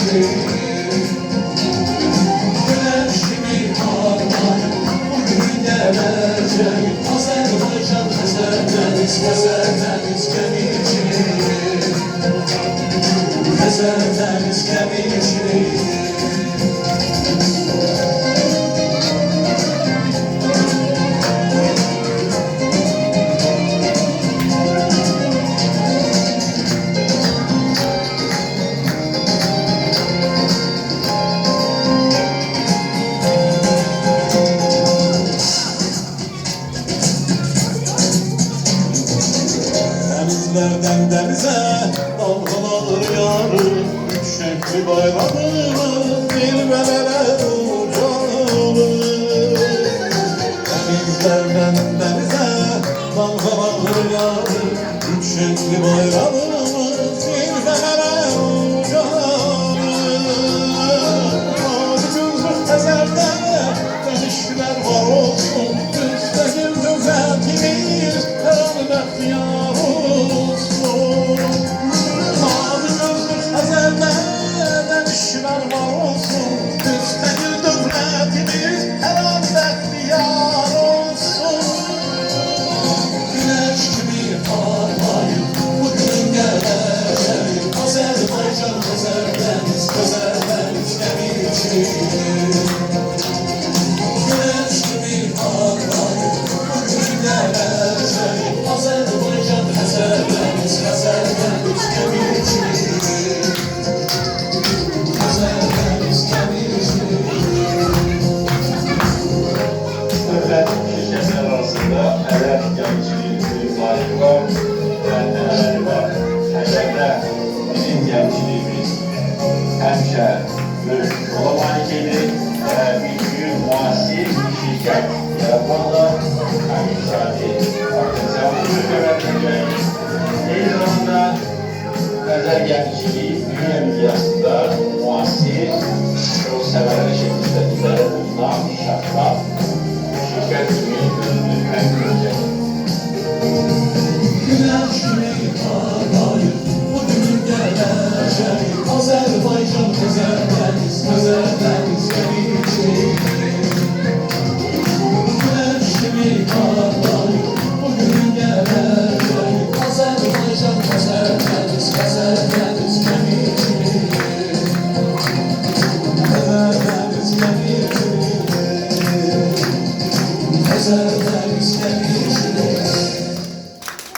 Güneş gibi parlayıp bugün gelecek Azerbaycan Xəzər dəniz gəmisi Xəzər dəniz gəmisi Denizlerden denize dalgalar yarı Şekli bayrağımız zirvelere uçalım Denizlerden denize dalgalar yarı Şekli bayrağımız zirvelere uçalım Gözlük Xəzərdə dönüşler var olsun Müstəqil dövlətimiz her an bəxtiyar Dönüşler var olsun, müstəqil dövlətimiz hər an bəxtiyar olsun. Güneş gibi parlayıp bugün gelecek Azerbaycan Xəzər dəniz gəmisi Güneş gibi parlayıp bugün gelecek Azerbaycan Xəzər dəniz gəmisi Dövlət şirkətlər arasında ərəb gəmçiliyi layihə var və nələri var. Xəzərdə bizim gəmçiliyimiz həmişə böyük yola malik edir və bir müasir şirkət yaratmaqla iqtisadi potensialını göstərəcək. Eyni zamanda Xəzər gəmçiliyi dünya miqyasında müasir